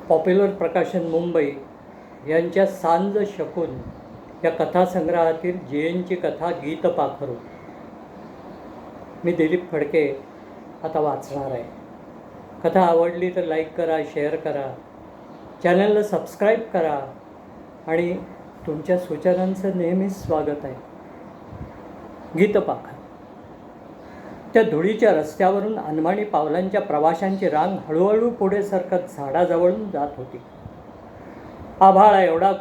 Popular प्रकाशन मुंबई यांच्या सांज शकून या कथासंग्रहातील जयंची कथा गीत पाखरू मी दिलीप फडके आता वाचणार आहे. कथा आवडली तर लाईक करा, शेअर करा, चॅनलला सबस्क्राईब करा आणि तुमच्या सूचनांचं नेहमीच स्वागत आहे. गीत पाखर. त्या धुळीच्या रस्त्यावरून अनमानी पावलांच्या प्रवाशांची रांग हळूहळू पुढे सरकत झाडाजवळून जात होती. आभाळा एवढा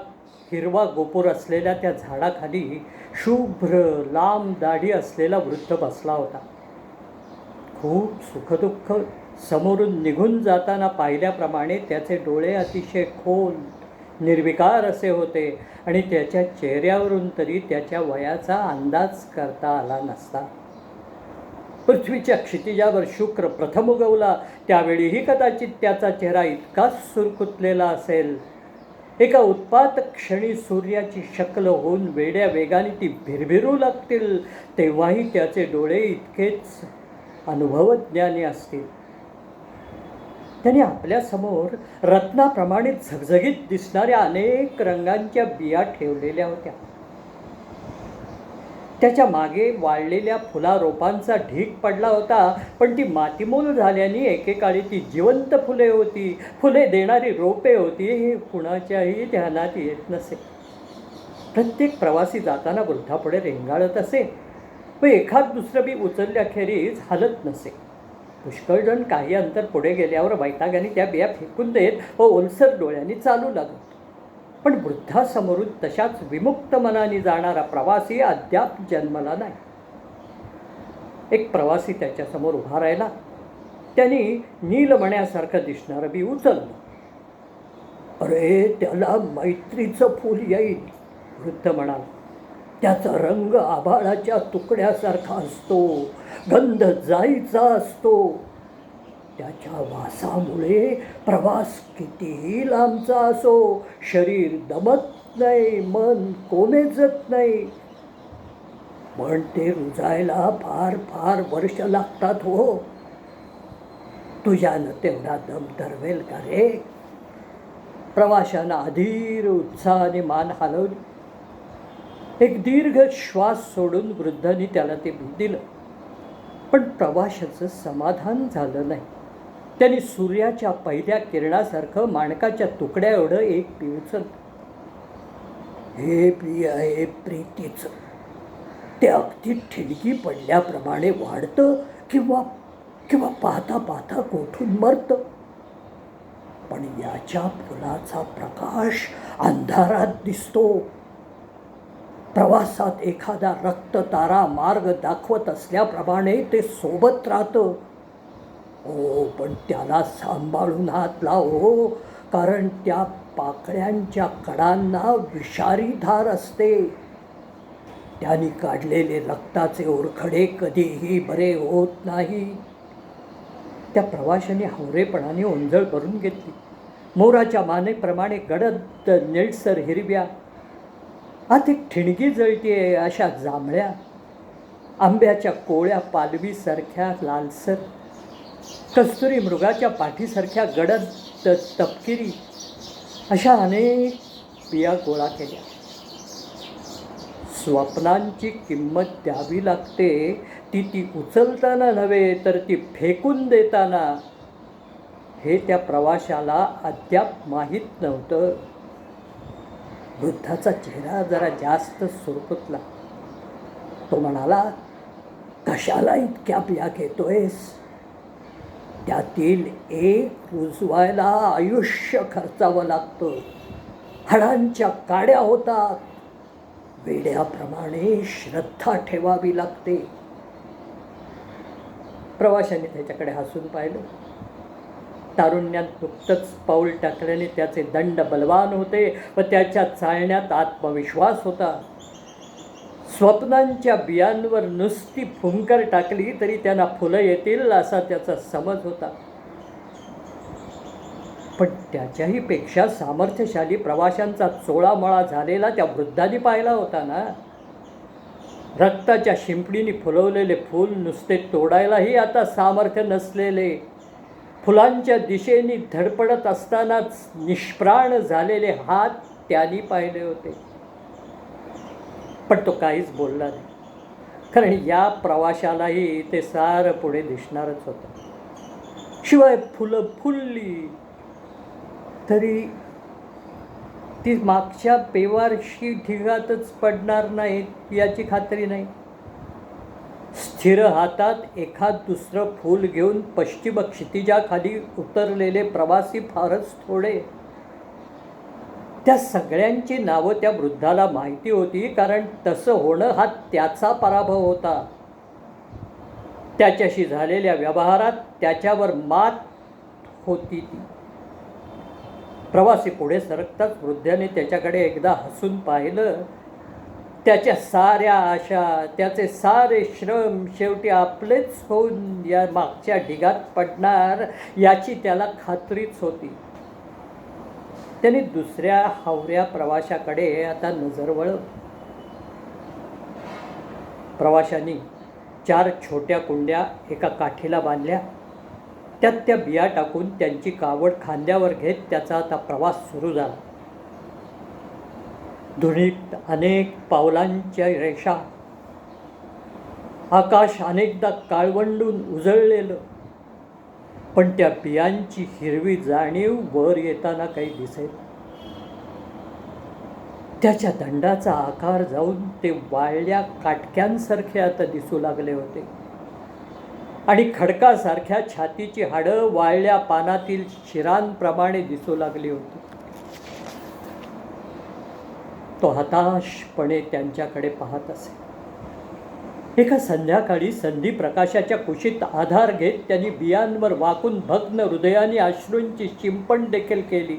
हिरवा गोपूर असलेल्या त्या झाडाखाली शुभ्र लांब दाढी असलेला वृद्ध बसला होता. खूप सुखदुःख समोरून निघून जाताना पाहिल्याप्रमाणे त्याचे डोळे अतिशय खोल निर्विकार असे होते आणि त्याच्या चेहऱ्यावरून तरी त्याच्या वयाचा अंदाज करता आला नसता. पृथ्वीच्या क्षितिजावर शुक्र प्रथम उगवला त्यावेळीही कदाचित त्याचा चेहरा इतकाच सुरकुतलेला असेल. एका उत्पात क्षणी सूर्याची शक्ल होऊन वेड्या वेगाने ती भिरभिरू लागतील तेव्हाही त्याचे डोळे इतकेच अनुभवज्ञानी असतील. त्याने आपल्यासमोर रत्नाप्रमाणे झगझगीत दिसणाऱ्या अनेक रंगांच्या बिया ठेवलेल्या होत्या. त्याच्या मागे वाळलेल्या फुलारोपांचा ढीग पडला होता, पण ती मातीमोल झाल्याने एकेकाळी ती जिवंत फुले होती, फुले देणारी रोपे होती हे कुणाच्याही ध्यानात येत नसे. प्रत्येक प्रवासी जाताना वृद्धापुढे रेंगाळत असे व एखाद दुसरं बी उचलल्याखेरीज हलत नसे. पुष्कळजण काही अंतर पुढे गेल्यावर वैतागाने त्या बिया फेकून देत व ओलसर डोळ्यांनी चालू लागत. पण वृद्धासमोरून तशाच विमुक्त मनाने जाणारा प्रवासी अद्याप जन्मला नाही. एक प्रवासी त्याच्यासमोर उभा राहिला. त्यांनी नीलमण्यासारखं दिसणारं बी उचललं. अरे, त्याला मैत्रीचं फूल येईल, वृद्ध म्हणाला. त्याचा रंग आभाळाच्या तुकड्यासारखा असतो, गंध जाईचा असतो. त्याच्या वासामुळे प्रवास कितीही लांबचा असो शरीर दमत नाही, मन कोमेजत नाही. पण ते रुजायला फार फार वर्ष लागतात हो. तुझ्यानं तेवढा दम धरवेल का रे? प्रवाशानं अधीर उत्साहाने मान हलवली. एक दीर्घ श्वास सोडून वृद्धांनी त्याला ते दिलं. पण प्रवाशाचं समाधान झालं नाही. त्यांनी सूर्याच्या पहिल्या किरणासारखं माणकाच्या तुकड्या एवढं एक पी उचललं. हे पी आहे प्रीतीचं. ते अगदी ठिणगी पडल्याप्रमाणे वाढतं किंवा किंवा पाहता पाहता गोठून मरतं. पण याच्या फुलाचा प्रकाश अंधारात दिसतो. प्रवासात एखादा रक्ततारा मार्ग दाखवत असल्याप्रमाणे ते सोबत राहतं. हो, पण त्याला सांभाळून हात लाव, कारण त्या पाकळ्यांच्या कडांना विषारी धार असते. त्यांनी काढलेले रक्ताचे ओरखडे कधीही बरे होत नाही. त्या प्रवाशाने हवरेपणाने ओंजळ करून घेतली. मोराच्या मानेप्रमाणे गडद निळसर हिरव्या, आत एक ठिणगी जळतीये अशा जांभळ्या, आंब्याच्या कोळ्या पालवीसारख्या लालसर, कस्तुरी मृगाच्या पाठीसारख्या गडद तपकिरी अशा अनेक बिया गोळा केल्या. स्वप्नांची किंमत द्यावी लागते, ती उचलताना नव्हे तर ती फेकून देताना. हे त्या प्रवाशाला अद्याप माहीत नव्हतं. वृद्धाचा चेहरा जरा जास्त सुरकुतला. तो म्हणाला, कशाला इतक्या बिया घेतोयस? त्यातील एक रुजवायला आयुष्य खर्चावं लागतं. हाडांच्या काड्या होतात. वेड्याप्रमाणे श्रद्धा ठेवावी लागते. प्रवाशाने त्याच्याकडे हसून पाहिलं. तारुण्यात नुकतंच पाऊल टाकल्याने त्याचे दंड बलवान होते व त्याच्या चालण्यात आत्मविश्वास होता. स्वप्नांच्या बियांवर नुसती फुंकर टाकली तरी त्यांना फुलं येतील असा त्याचा समज होता. पण त्याच्याही पेक्षा सामर्थ्यशाली प्रवाशांचा चोळामळा झालेला त्या वृद्धांनी पाहिला होता ना. रक्ताच्या शिंपडीने फुलवलेले फूल नुसते तोडायलाही आता सामर्थ्य नसलेले, फुलांच्या दिशेने धडपडत असतानाच निष्प्राण झालेले हात त्यांनी पाहिले होते. पण तो काहीच बोलला नाही, कारण या प्रवाशालाही ते सारं पुढे दिसणारच होतं. शिवाय फुलं फुलली तरी ती मागच्या पेवारशी ढिगातच पडणार नाहीत याची खात्री नाही. स्थिर हातात एखाद दुसरं फूल घेऊन पश्चिम क्षितिजाखाली उतरलेले प्रवासी फारच थोडे. त्या सगळ्यांची नावं त्या वृद्धाला माहिती होती, कारण तसं होणं हा त्याचा पराभव होता. त्याच्याशी झालेल्या व्यवहारात त्याच्यावर मात होती ती. प्रवासी पुढे सरकताच वृद्धाने त्याच्याकडे एकदा हसून पाहिलं. त्याच्या साऱ्या आशा, त्याचे सारे श्रम शेवटी आपलेच होऊन या मागच्या ढिगात पडणार याची त्याला खात्रीच होती. त्याने दुसऱ्या हावऱ्या प्रवाशाकडे आता नजर वळवली. प्रवाशांनी 4 छोट्या कुंड्या एका काठीला बांधल्या. त्यात त्या बिया टाकून त्यांची कावड खांद्यावर घेत त्याचा आता प्रवास सुरू झाला. धुळीत अनेक पावलांच्या रेषा, आकाश अनेकदा काळवंडून उजळलेलं, पण त्या बियांची हिरवी जाणीव वर येताना काही दिसेल. त्याच्या दंडाचा आकार जाऊन ते वाळल्या काटक्यांसारखे आता दिसू लागले होते आणि खडकासारख्या छातीची हाडं वाळल्या पानातील शिरांप्रमाणे दिसू लागली होती. तो हताशपणे त्यांच्याकडे पाहत असे. एका संध्याकाळी संधी प्रकाशाच्या कुशीत आधार घेत त्यांनी बियांवर वाकून भग्न हृदयाने अश्रूंची शिंपण देखील केली.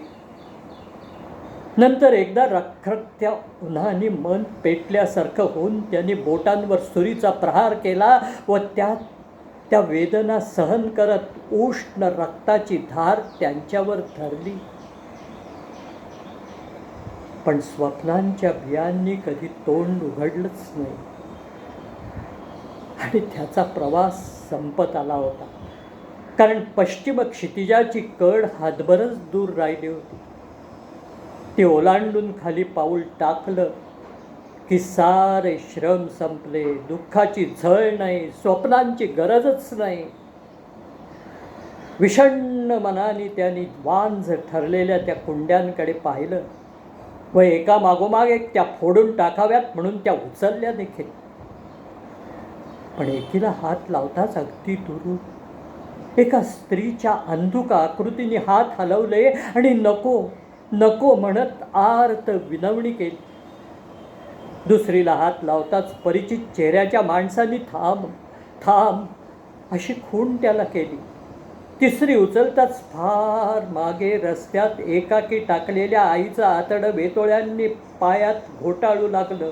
नंतर एकदा रखरखत्या उन्हाने मन पेटल्यासारखं होऊन त्यांनी बोटांवर सुरीचा प्रहार केला व त्या वेदना सहन करत उष्ण रक्ताची धार त्यांच्यावर धरली. पण स्वप्नांच्या बियांनी कधी तोंड उघडलंच नाही आणि त्याचा प्रवास संपत आला होता, कारण पश्चिम क्षितिजाची कड हातभरच दूर राहिली होती. ते ओलांडून खाली पाऊल टाकलं की सारे श्रम संपले. दुःखाची झळ नाही, स्वप्नांची गरजच नाही. विषण्ण मनाने त्यांनी वांझ ठरलेल्या त्या कुंड्यांकडे पाहिलं व एका मागोमाग एक त्या फोडून टाकाव्यात म्हणून त्या उचलल्या देखील. पण एकीला हात लावताच अगदी दुरून एका स्त्रीच्या अंधुक आकृतीने हात हलवले आणि नको नको म्हणत आर्त विनवणी केली. दुसरीला हात लावताच परिचित चेहऱ्याच्या माणसांनी थांब थांब अशी खूण त्याला केली. तिसरी उचलताच फार मागे रस्त्यात एकाकी टाकलेल्या आईचं आतडं वेतोळ्यांनी पायात घोटाळू लागलं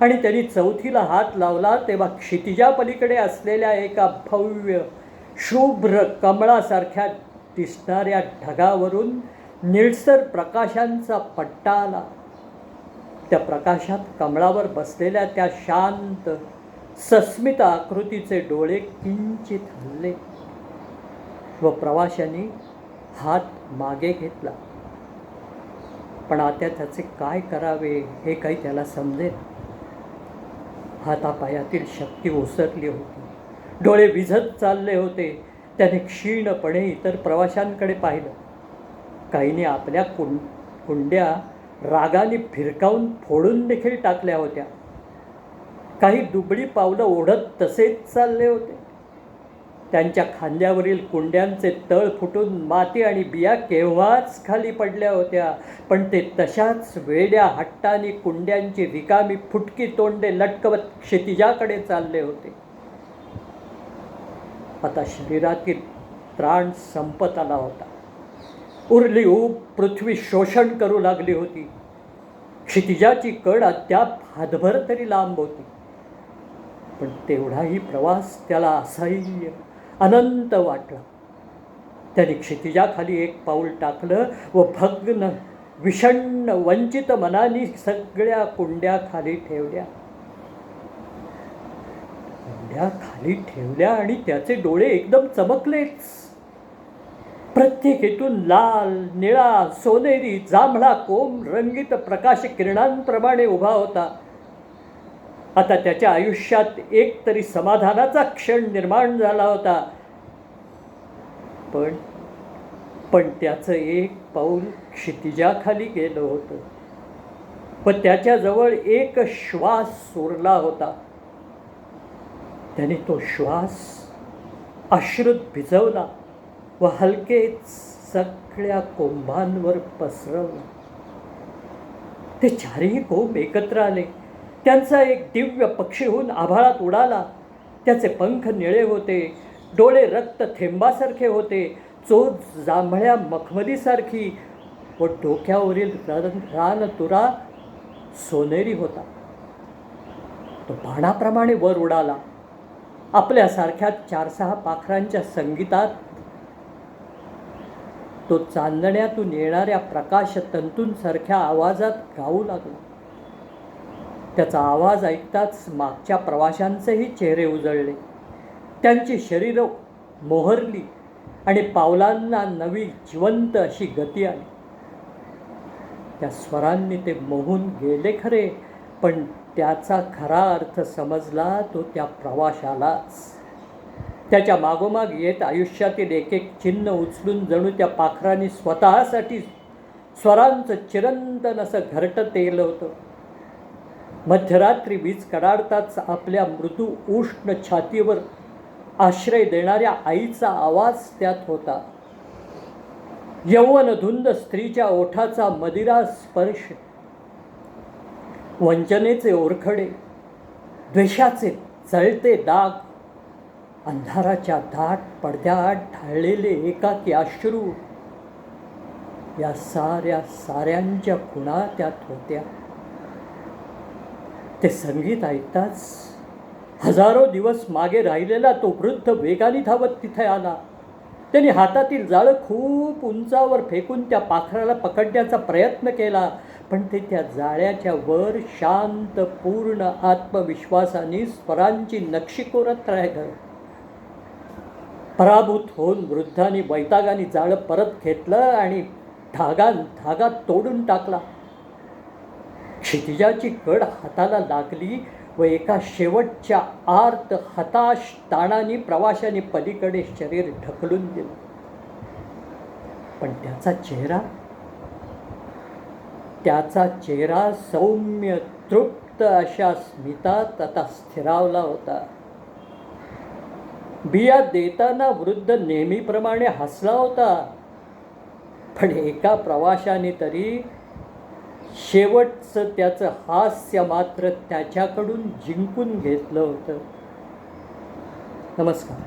आणि त्यांनी चौथीला हात लावला तेव्हा क्षितिजापलीकडे असलेल्या एका भव्य शुभ्र कमळासारख्या दिसणाऱ्या ढगावरून निळसर प्रकाशांचा पट्टा आला. त्या प्रकाशात कमळावर बसलेल्या त्या शांत सस्मित आकृतीचे डोळे किंचित हलले व प्रवाशांनी हात मागे घेतला. पण आता त्याचे काय करावे हे काही त्याला समजेल. हातापायातील शक्ती ओसरली होती, डोळे विझत चालले होते. त्याने क्षीणपणे इतर प्रवाशांकडे पाहिलं. काहींनी आपल्या कुंड्या रागाने फिरकावून फोडून देखील टाकल्या होत्या. काही दुबळी पावलं ओढत तसेच चालले होते. त्यांच्या खांद्यावरील कुंड्यांचे तळ फुटून माती आणि बिया केव्हाच खाली पडल्या होत्या, पण ते तशाच वेड्या हट्टाने कुंड्यांची रिकामी फुटकी तोंडे लटकवत क्षितिजाकडे चालले होते. आता शरीरातील त्राण संपत आला होता. उरली ऊब पृथ्वी शोषण करू लागली होती. क्षितिजाची कड अद्याप हातभर तरी लांब होती, पण तेवढाही प्रवास त्याला असह्य अनंत वाटला. त्याने क्षितिजाखाली एक पाऊल टाकलं व भग्न विषण्ण वंचित मनाने सगळ्या कुंड्या खाली ठेवल्या. कुंड्या खाली ठेवल्या आणि त्याचे डोळे एकदम चमकलेच. प्रत्येकीतून लाल, निळा, सोनेरी, जांभळा कोंब रंगीत प्रकाश किरणांप्रमाणे उभा होता. आता त्याच्या आयुष्यात एक तरी समाधानाचा क्षण निर्माण झाला होता. पण त्याचं एक पाऊल क्षितिजाखाली गेलं होतं व त्याच्याजवळ एक श्वास उरला होता. त्याने तो श्वास अश्रूत भिजवला व हलकेच सगळ्या कोंभांवर पसरवला. ते चारही कोंब एकत्र आले. त्यांचा एक दिव्य पक्षी होऊन आभाळात उडाला. त्याचे पंख निळे होते, डोळे रक्त थेंबासारखे होते, चोच जांभळ्या मखमलीसारखी व डोक्यावरील रानतुरा सोनेरी होता. तो बाणाप्रमाणे वर उडाला. आपल्यासारख्या 4-6 पाखरांच्या संगीतात तो चांदण्यातून येणाऱ्या प्रकाशतंतूंसारख्या आवाजात गाऊ लागला. त्याचा आवाज ऐकताच मागच्या प्रवाशांचेही चेहरे उजळले. त्यांची शरीरं मोहरली आणि पावलांना नवी जिवंत अशी गती आली. त्या स्वरांनी ते मोहून गेले खरे, पण त्याचा खरा अर्थ समजला तो त्या प्रवाशालाच. त्याच्या मागोमाग येत आयुष्यातील एक एक चिन्ह उचलून जणू त्या पाखरांनी स्वतःसाठी स्वरांचं चिरंतन असं घरटं केलं होतं. मध्यरात्री वीज कडाडताच आपल्या मृदू उष्ण छातीवर आश्रय देणाऱ्या आईचा आवाज त्यात होता. यौवनधुंद स्त्रीच्या ओठाचा मदिरा स्पर्श, वंचनेचे ओरखडे, द्वेषाचे जळते दाग, अंधाराच्या दाट पडद्याआड ढाळलेले एकाकी अश्रू, या साऱ्यांच्या खुणा त्यात होत्या. ते संगीत ऐकताच हजारो दिवस मागे राहिलेला तो वृद्ध वेगाने धावत तिथे आला. त्याने हातातील जाळं खूप उंचावर फेकून त्या पाखराला पकडण्याचा प्रयत्न केला, पण ते त्या जाळ्याच्या वर शांत पूर्ण आत्मविश्वासाने स्वरांची नक्षी कोरत राहिलं. पराभूत होऊन वृद्धाने वैतागाने जाळं परत घेतलं आणि धागा तोडून टाकला. क्षितिजाची कड हाताला लागली व एका शेवटच्या आर्त हताश ताणाने प्रवाशाने पलीकडे शरीर ढकलून दिलं. पण त्याचा चेहरा सौम्य तृप्त अशा स्मितात आता स्थिरावला होता. बिया देताना वृद्ध नेहमीप्रमाणे हसला होता, पण एका प्रवाशाने तरी शेवटचं त्याचं हास्य मात्र त्याच्याकडून जिंकून घेतलं होतं. नमस्कार.